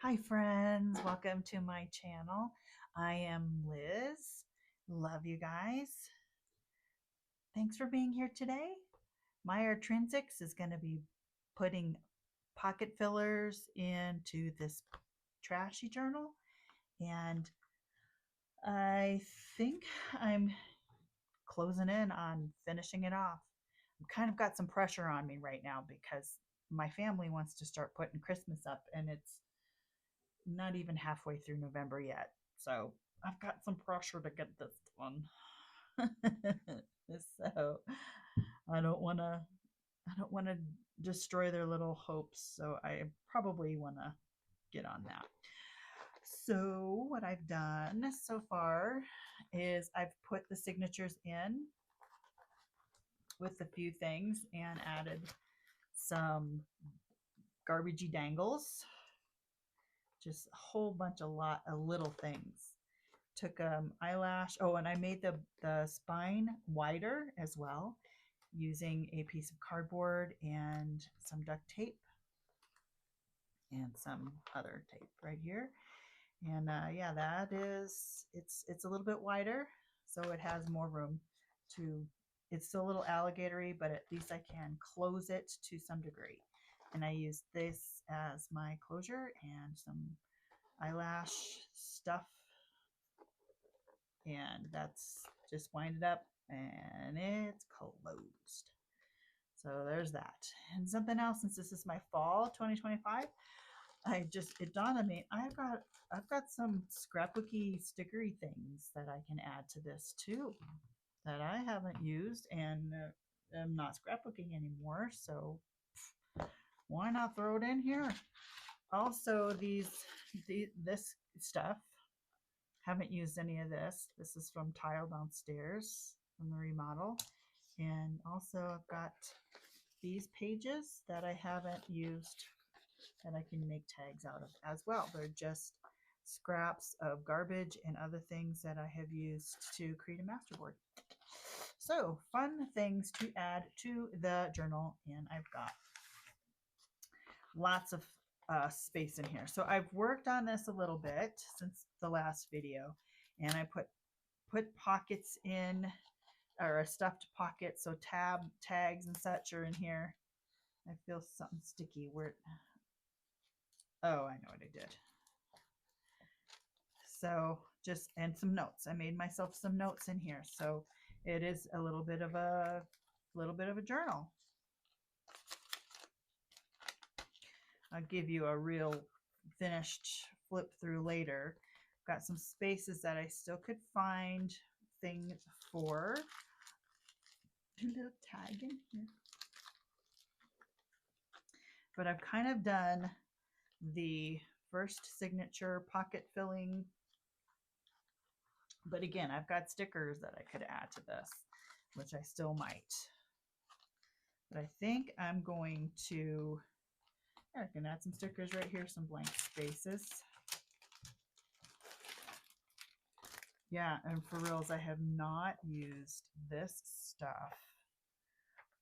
Hi friends, welcome to my channel. I am Liz. Love you guys. Thanks for being here today. Meyer Trinsics is going to be putting pocket fillers into this trashy journal, and I think I'm closing in on finishing it off. I've kind of got some pressure on me right now because my family wants to start putting Christmas up, and it's not even halfway through November yet. So I've got some pressure to get this done. So I don't want to destroy their little hopes. So I probably want to get on that. So what I've done so far is I've put the signatures in with a few things and added some garbagey dangles, just a whole bunch of little things. Took eyelash. Oh, and I made the spine wider as well using a piece of cardboard and some duct tape and some other tape right here. And yeah, that is it's a little bit wider, so it has more room to. It's still a little alligatory, but at least I can close it to some degree. And I use this as my closure and some eyelash stuff, and that's just wind it up and it's closed. So there's that. And something else, since this is my fall 2025, it dawned on me, I've got some scrapbooky stickery things that I can add to this too that I haven't used, and I'm not scrapbooking anymore, so why not throw it in here? Also, this stuff, haven't used any of this. This is from Tile Downstairs from the remodel. And also I've got these pages that I haven't used that I can make tags out of as well. They're just scraps of garbage and other things that I have used to create a masterboard. So fun things to add to the journal, and I've got lots of space in here. So I've worked on this a little bit since the last video, and I put pockets in, or a stuffed pocket, so tags and such are in here. I feel something sticky. Oh, I know what I did. So and some notes. I made myself some notes in here, so it is a little bit of a journal. I'll give you a real finished flip through later. Got some spaces that I still could find things for. A little tag in here. But I've kind of done the first signature pocket filling. But again, I've got stickers that I could add to this, which I still might. But I think I'm going to, I can add some stickers right here, some blank spaces. Yeah, and for reals, I have not used this stuff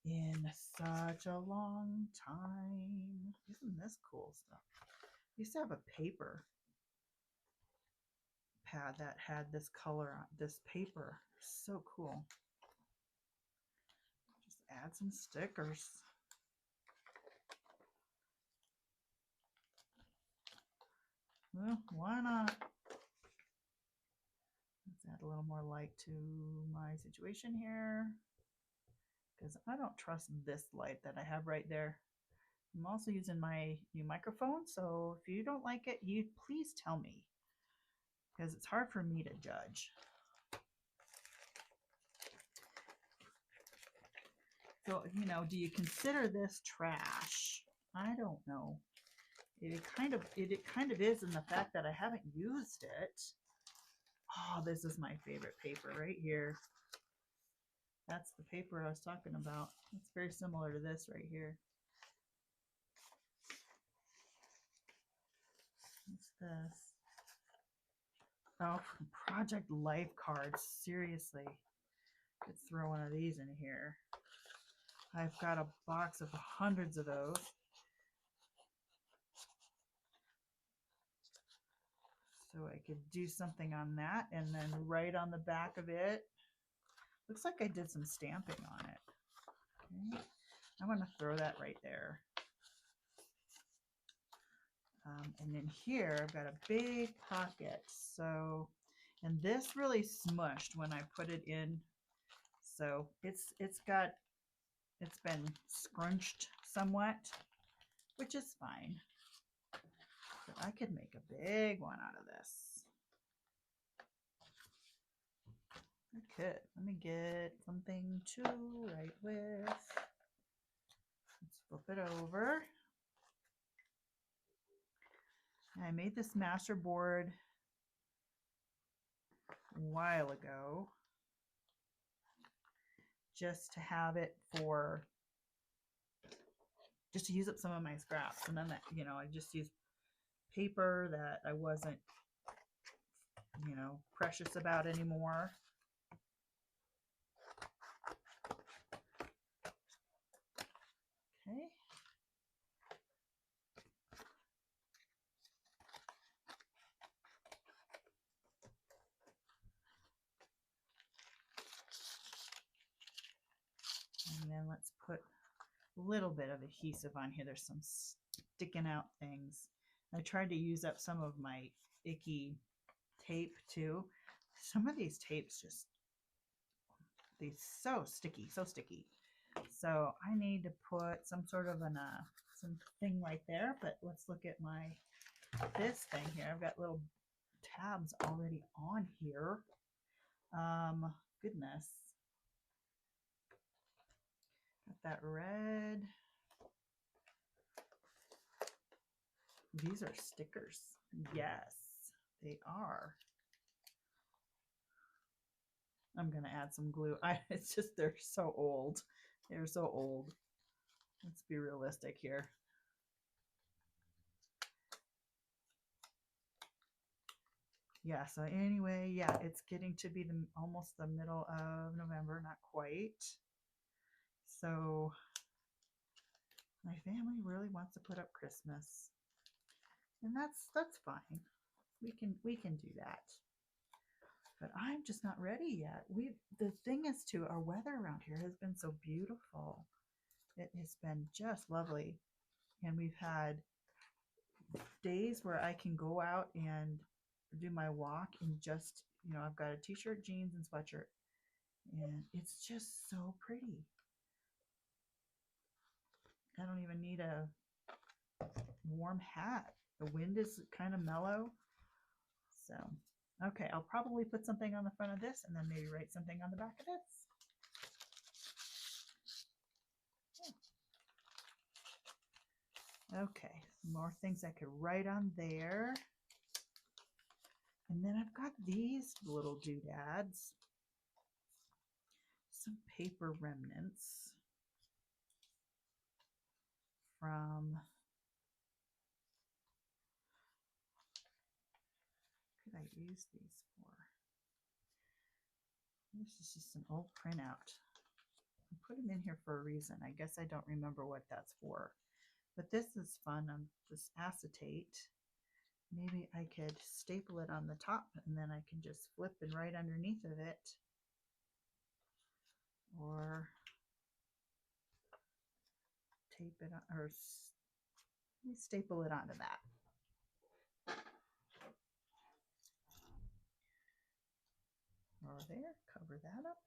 in such a long time. Isn't this cool stuff? I used to have a paper pad that had this color on this paper. So cool. Just add some stickers. Well, why not? Let's add a little more light to my situation here, because I don't trust this light that I have right there. I'm also using my new microphone, so if you don't like it, you please tell me, because it's hard for me to judge. So, do you consider this trash? I don't know. It kind of is in the fact that I haven't used it. Oh, this is my favorite paper right here. That's the paper I was talking about. It's very similar to this right here. What's this? Oh, Project Life cards. Seriously. Could throw one of these in here. I've got a box of hundreds of those. So I could do something on that, and then right on the back of it, looks like I did some stamping on it. Okay. I want to throw that right there. And in here, I've got a big pocket. So, and this really smushed when I put it in. So it's been scrunched somewhat, which is fine. But I could make a big one out of this. I could. Let me get something to write with. Let's flip it over. I made this master board a while ago just to have it for, just to use up some of my scraps. And then that, you know, I just used paper that I wasn't, you know, precious about anymore. Okay. And then let's put a little bit of adhesive on here. There's some sticking out things. I tried to use up some of my icky tape too. Some of these tapes just, they're so sticky, so sticky. So I need to put some sort of an something right there. But let's look at this thing here. I've got little tabs already on here. Goodness. Got that red. These are stickers. Yes, they are. I'm going to add some glue. It's just, they're so old. They're so old. Let's be realistic here. Yeah, so anyway, yeah, it's getting to be almost the middle of November, not quite. So my family really wants to put up Christmas. And that's fine. We can do that. But I'm just not ready yet. The thing is too, our weather around here has been so beautiful. It has been just lovely. And we've had days where I can go out and do my walk in just, you know, I've got a t-shirt, jeans, and sweatshirt. And it's just so pretty. I don't even need a warm hat. The wind is kind of mellow. So, okay, I'll probably put something on the front of this and then maybe write something on the back of this. Okay, more things I could write on there. And then I've got these little doodads. Some paper remnants from, what could I use these for? This is just an old printout. I put them in here for a reason. I guess I don't remember what that's for. But this is fun on this acetate. Maybe I could staple it on the top and then I can just flip and write underneath of it. Or tape it on, or staple it onto that. Or there, cover that up.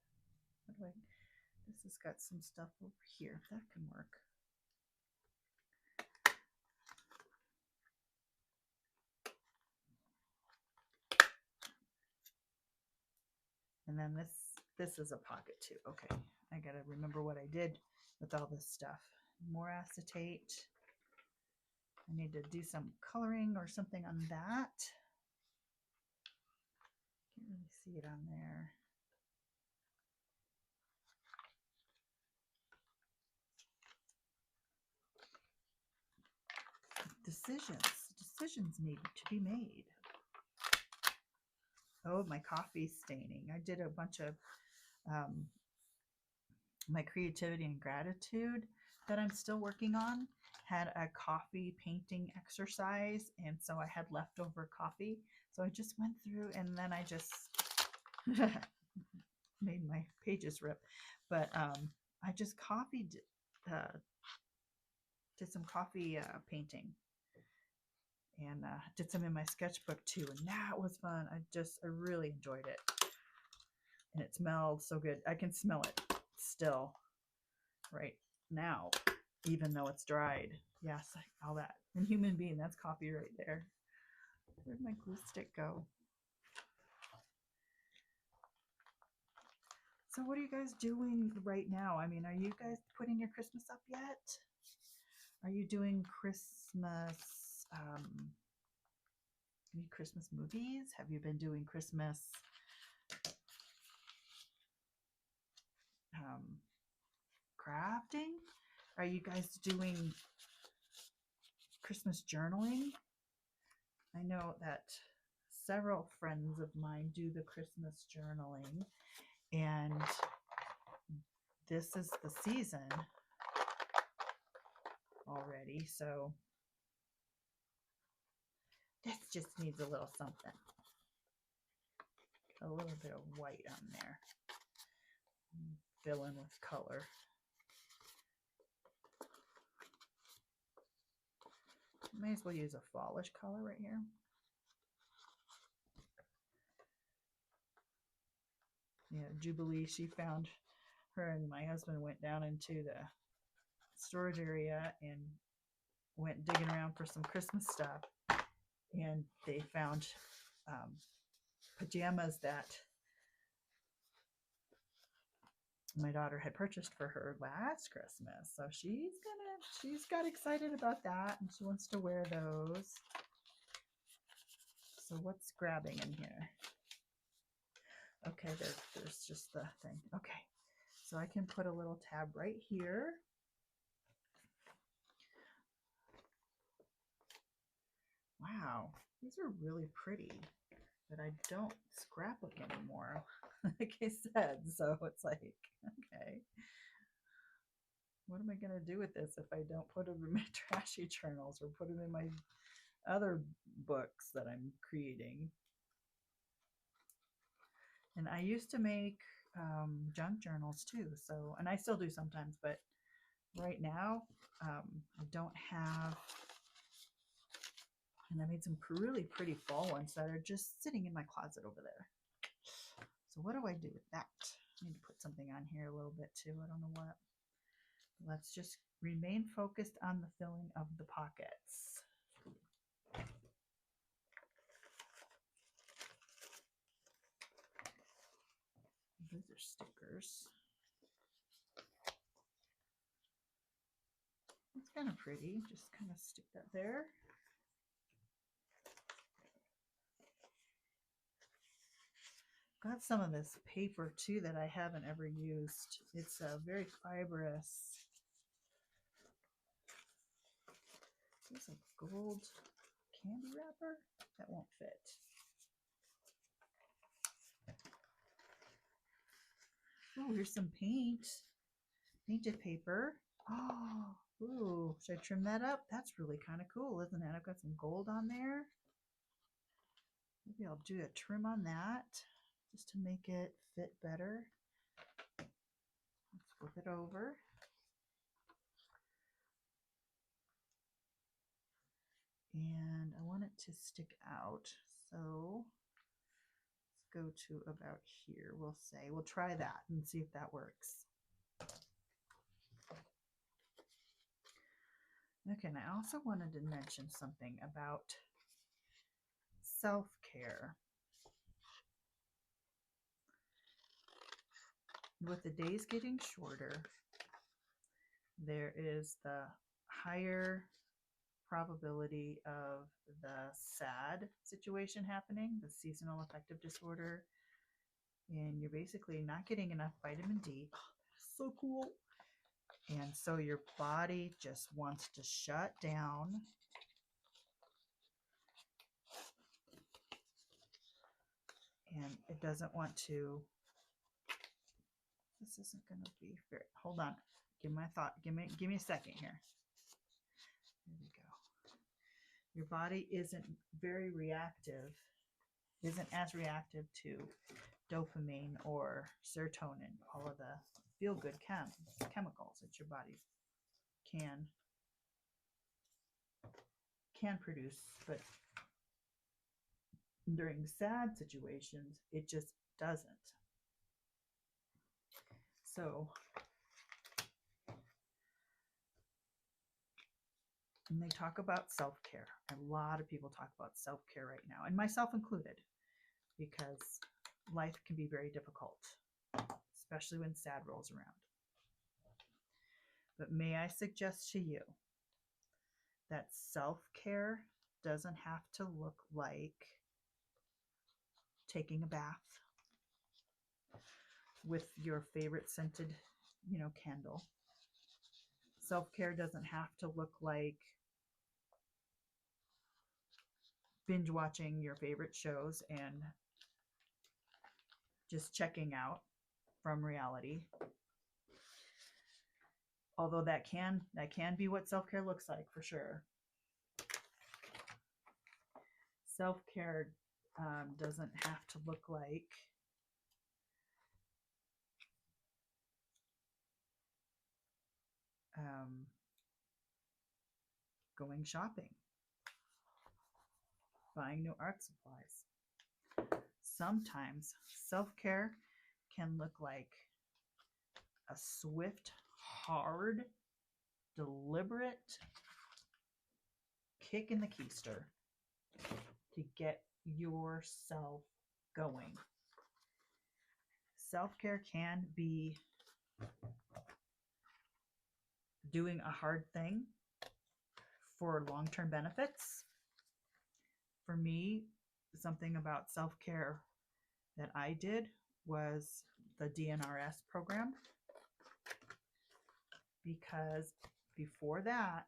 This has got some stuff over here. That can work. And then this is a pocket too. Okay, I gotta remember what I did with all this stuff. More acetate. I need to do some coloring or something on that. Can't really see it on there. Decisions need to be made. Oh, my coffee staining. I did a bunch of my creativity and gratitude that I'm still working on had a coffee painting exercise, and so I had leftover coffee. So I just went through and then I just made my pages rip. But I just did some coffee painting, and did some in my sketchbook too, and that was fun. I really enjoyed it, and it smelled so good. I can smell it still right now, even though it's dried. Yes, all that. And human being, that's coffee right there. Where'd my glue stick go? So what are you guys doing right now? I mean, are you guys putting your Christmas up yet? Are you doing Christmas, any Christmas movies? Have you been doing Christmas crafting? Are you guys doing Christmas journaling? I know that several friends of mine do the Christmas journaling, and this is the season already, so this just needs a little something. A little bit of white on there. Fill in with color. May as well use a fallish color right here. Yeah, Jubilee, she found, her and my husband went down into the storage area and went digging around for some Christmas stuff, and they found pajamas that my daughter had purchased for her last Christmas. So she's got excited about that, and she wants to wear those. So what's grabbing in here? Okay, there's just the thing. Okay, so I can put a little tab right here. Wow, these are really pretty, but I don't scrapbook anymore, like I said. So it's like, okay, what am I going to do with this if I don't put them in my trashy journals or put them in my other books that I'm creating? And I used to make junk journals too. So, and I still do sometimes, but right now I don't have, and I made some really pretty fall ones that are just sitting in my closet over there. So what do I do with that? I need to put something on here a little bit too. I don't know what. Let's just remain focused on the filling of the pockets. Those are stickers. It's kind of pretty. Just kind of stick that there. Got some of this paper too that I haven't ever used. It's a very fibrous. It's a gold candy wrapper. That won't fit. Oh, here's some painted paper. Oh, ooh, should I trim that up? That's really kind of cool, isn't it? I've got some gold on there. Maybe I'll do a trim on that just to make it fit better. Let's flip it over. And I want it to stick out. So let's go to about here. We'll try that and see if that works. Okay, and I also wanted to mention something about self-care. With the days getting shorter, there is the higher probability of the SAD situation happening, the seasonal affective disorder, and you're basically not getting enough vitamin D. Oh, that's so cool. And so your body just wants to shut down. And it doesn't want to. This isn't going to be fair. Hold on. Give my thought. Give me a second here. There we go. Your body isn't very reactive, isn't as reactive to dopamine or serotonin, all of the feel good chemicals that your body can produce, but during sad situations it just doesn't. So, and they talk about self-care. A lot of people talk about self-care right now, and myself included, because life can be very difficult, especially when sad rolls around. But may I suggest to you that self-care doesn't have to look like taking a bath with your favorite scented, candle. Self-care doesn't have to look like binge watching your favorite shows and just checking out from reality. Although that can be what self-care looks like, for sure. Self-care doesn't have to look like going shopping, buying new art supplies. Sometimes self-care can look like a swift, hard, deliberate kick in the keister to get yourself going. Self-care can be doing a hard thing for long-term benefits. For me, something about self-care that I did was the DNRS program, because before that,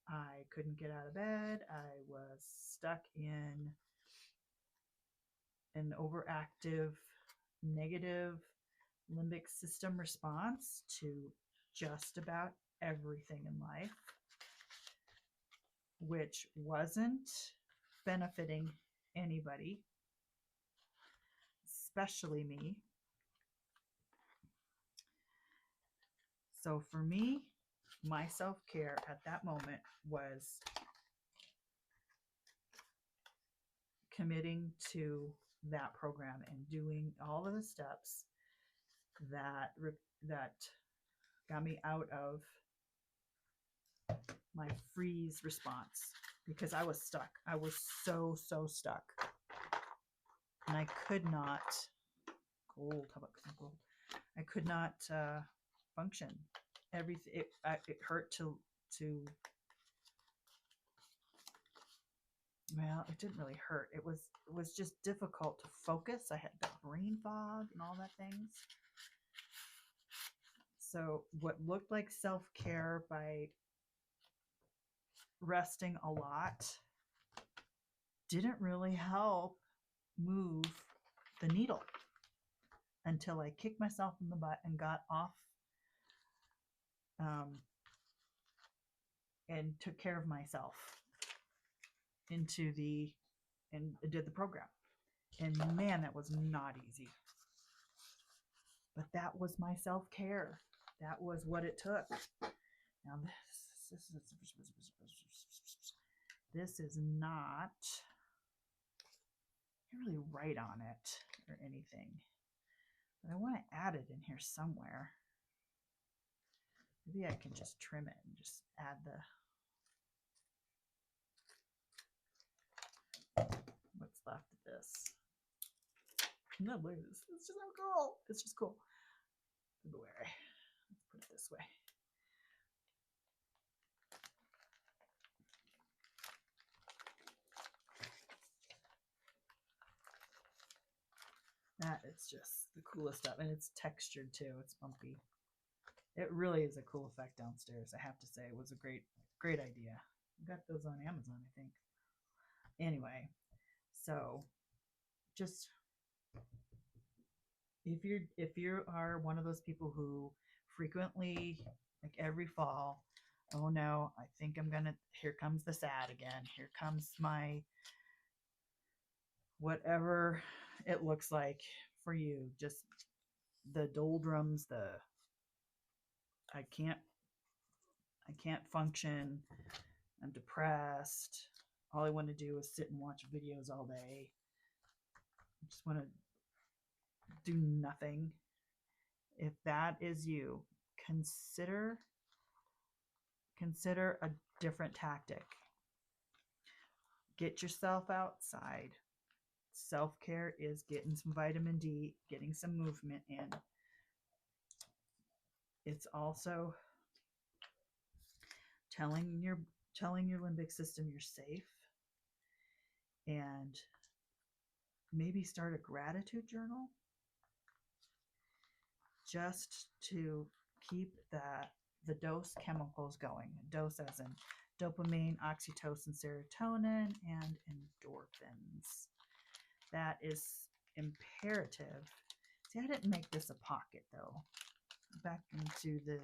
I couldn't get out of bed. I was stuck in an overactive negative limbic system response to just about everything in life, which wasn't benefiting anybody, especially me. So for me, my self-care at that moment was committing to that program and doing all of the steps that got me out of my freeze response, because I was stuck. I was so stuck, and I could not gold. How about some gold? I could not function. Everything it hurt to well, it didn't really hurt. It was just difficult to focus. I had that brain fog and all that things. So what looked like self-care by resting a lot didn't really help move the needle until I kicked myself in the butt and got off and took care of myself and did the program. And man, that was not easy. But that was my self-care. That was what it took. Now this is not really right on it or anything, but I want to add it in here somewhere. Maybe I can just trim it and just add what's left of this. No, look at this. It's just so cool. It's just cool. February. Let's put it this way. That is just the coolest stuff. And it's textured too. It's bumpy. It really is a cool effect downstairs. I have to say, it was a great idea. I got those on Amazon, I think. Anyway, so just if you are one of those people who frequently, like every fall, Oh no, I think I'm gonna, here comes the sad again. Here comes my, whatever it looks like for you. Just the doldrums, I can't, I can't function. I'm depressed. All I want to do is sit and watch videos all day. I just want to do nothing. If that is you, consider a different tactic. Get yourself outside. Self-care is getting some vitamin D, getting some movement in. It's also telling your limbic system you're safe, and maybe start a gratitude journal just to keep the dose chemicals going. Dose as in dopamine, oxytocin, serotonin, and endorphins. That is imperative. See, I didn't make this a pocket though. Back into the,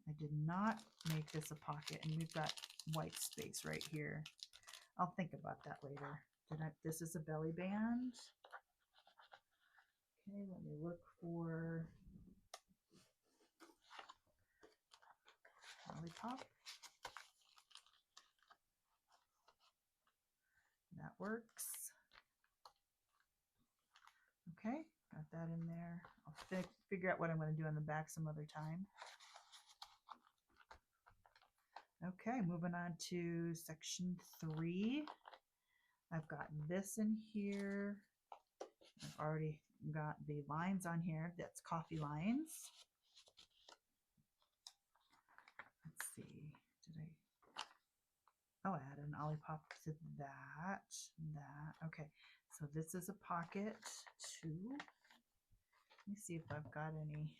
I did not make this a pocket, and we've got white space right here. I'll think about that later. This is a belly band. Okay, let me look for lollipop. That works. Okay, got that in there. I'll figure out what I'm going to do on the back some other time. Okay, moving on to section 3. I've got this in here. I've already got the lines on here. That's coffee lines. Let's see. Did I? Oh, add an olipop to that. Okay, so this is a pocket too. Let me see if I've got any.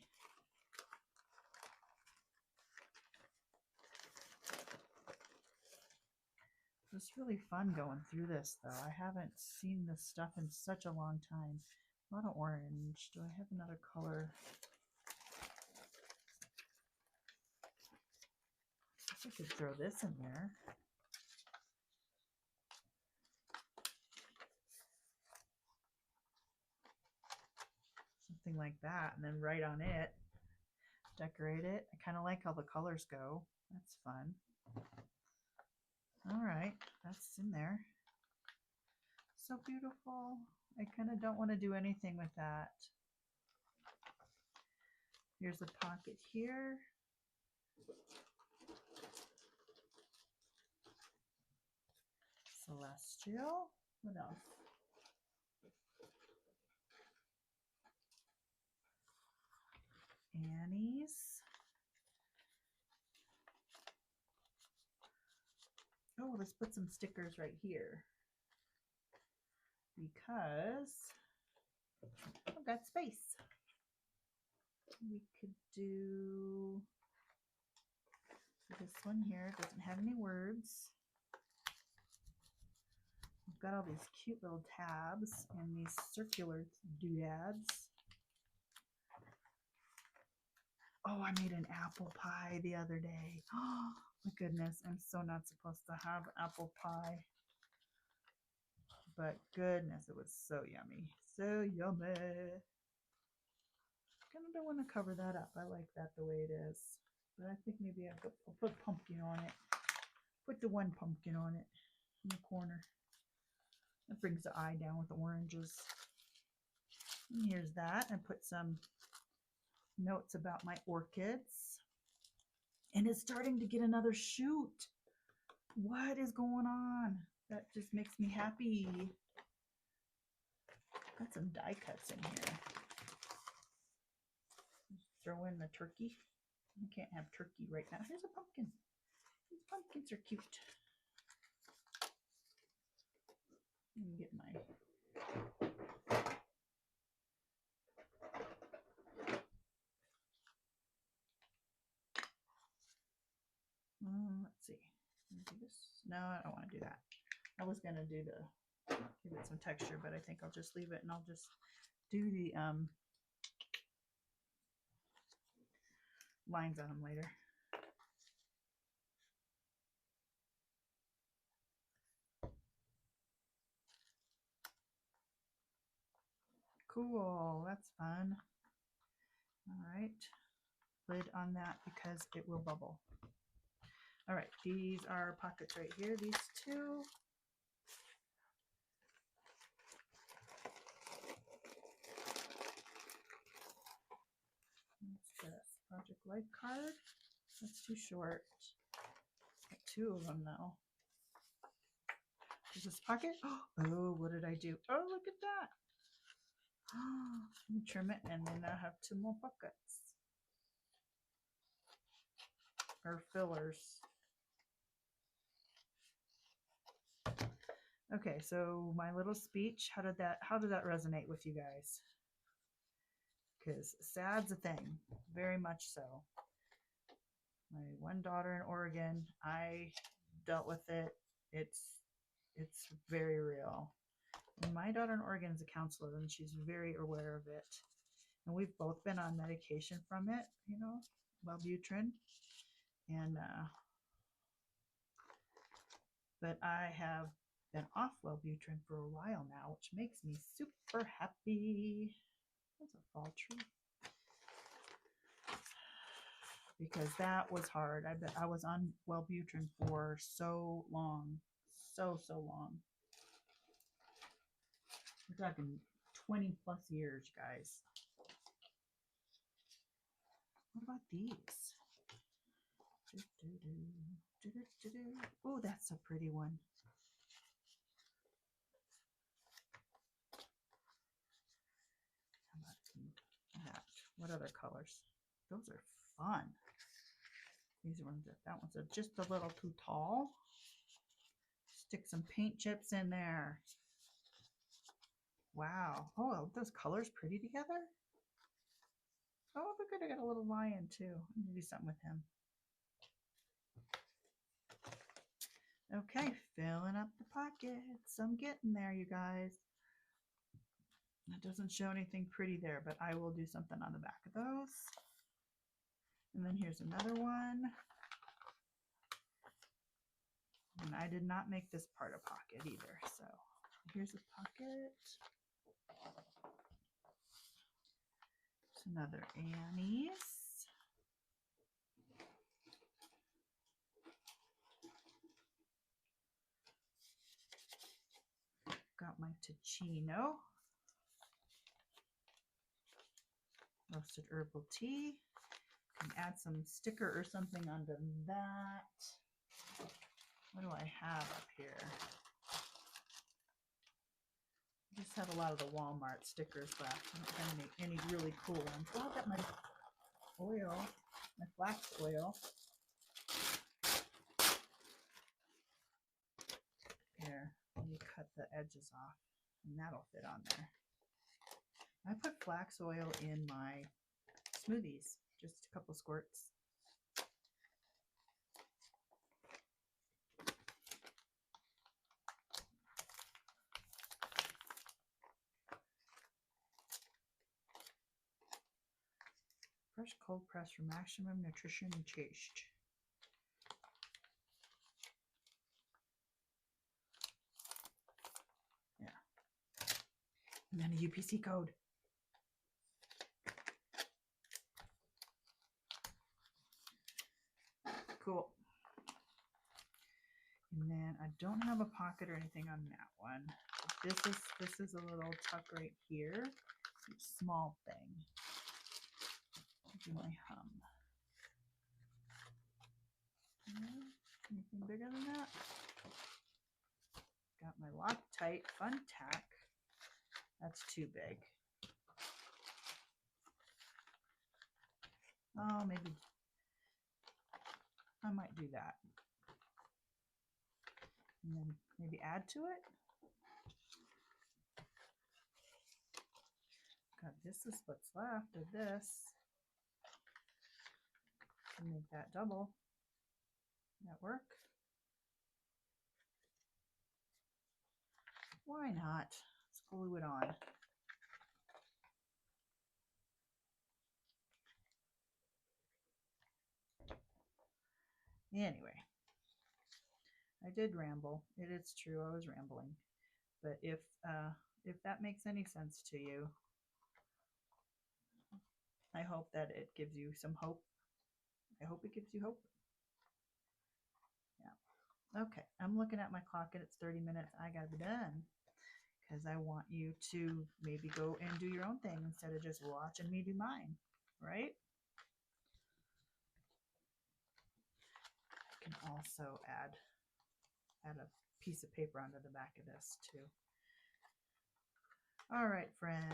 It's really fun going through this though. I haven't seen this stuff in such a long time. A lot of orange. Do I have another color? I could throw this in there. Something like that, and then write on it. Decorate it. I kind of like how the colors go. That's fun. All right, that's in there. So beautiful. I kind of don't want to do anything with that. Here's a pocket here. Celestial. What else? Annie's. Oh, let's put some stickers right here because I've got space. We could do this one here. It doesn't have any words. We've got all these cute little tabs and these circular doodads. Oh, I made an apple pie the other day. Oh my goodness, I'm so not supposed to have apple pie. But goodness, it was so yummy. So yummy. Kind of don't want to cover that up. I like that the way it is. But I think maybe I'll put pumpkin on it. Put the one pumpkin on it in the corner. That brings the eye down with the oranges. And here's that. I put some notes about my orchids. And it's starting to get another shoot. What is going on? That just makes me happy. Got some die cuts in here. Throw in the turkey. I can't have turkey right now. Here's a pumpkin. These pumpkins are cute. Let me get my let's see. Do this. No, I don't want to do that. I was gonna do give it some texture, but I think I'll just leave it and I'll just do the lines on them later. Cool, that's fun. All right, lid on that because it will bubble. All right, these are pockets right here, these two. What's this? Project Life card. That's too short. Got two of them though. Is this pocket? Oh, what did I do? Oh, look at that. Let me trim it and then I have two more pockets. Or fillers. Okay, so my little speech, how did that resonate with you guys? Because sad's a thing, very much so. My one daughter in Oregon, I dealt with it. It's very real. And my daughter in Oregon is a counselor and she's very aware of it. And we've both been on medication from it, you know, Wellbutrin. And but I have been off Wellbutrin for a while now, which makes me super happy. That's a fall tree. Because that was hard. I was on Wellbutrin for so long. So long. We're talking 20 plus years, guys. What about these? Oh, that's a pretty one. How about that? What other colors? Those are fun. These ones, that one's just a little too tall. Stick some paint chips in there. Wow. Oh, those colors pretty together. Oh, look at, I got a little lion too. I'm gonna do something with him. Okay, filling up the pockets. I'm getting there, you guys. It doesn't show anything pretty there, but I will do something on the back of those. And then here's another one. And I did not make this part a pocket either. So here's a pocket. It's another Annie's. Got my Ticino. Roasted herbal tea. Can add some sticker or something onto that. What do I have up here? I just have a lot of the Walmart stickers left. I don't have any really cool ones. Oh, I've got my oil, my flax oil. Here, let me cut the edges off, and that'll fit on there. I put flax oil in my smoothies, just a couple squirts. Fresh cold press for maximum nutrition and taste. Yeah. And then a UPC code. Cool. And then I don't have a pocket or anything on that one. This is a little tuck right here. It's a small thing. Do my hum. Anything bigger than that? Got my Loctite Fun Tack. That's too big. Oh, maybe I might do that. And then maybe add to it. God, this is what's left of this. Can make that double. That work? Why not? Let's glue it on. Anyway, I did ramble. It is true, I was rambling. But if that makes any sense to you, I hope that it gives you some hope. I hope it gives you hope. Yeah. Okay. I'm looking at my clock and it's 30 minutes. I gotta be done because I want you to maybe go and do your own thing instead of just watching me do mine. Right? I can also add a piece of paper onto the back of this too. All right, friends.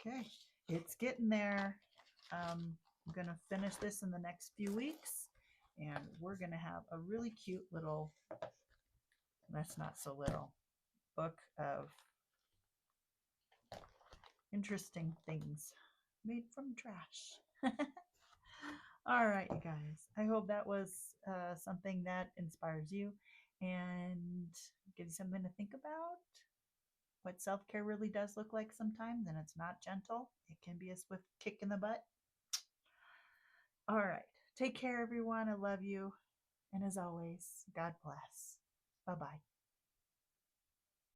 Okay, it's getting there. I'm going to finish this in the next few weeks, and we're going to have a really cute little, that's not so little, book of interesting things made from trash. All right, you guys. I hope that was something that inspires you and gives you something to think about. What self care really does look like sometimes, and it's not gentle. It can be a swift kick in the butt. All right. Take care, everyone. I love you. And as always, God bless. Bye bye.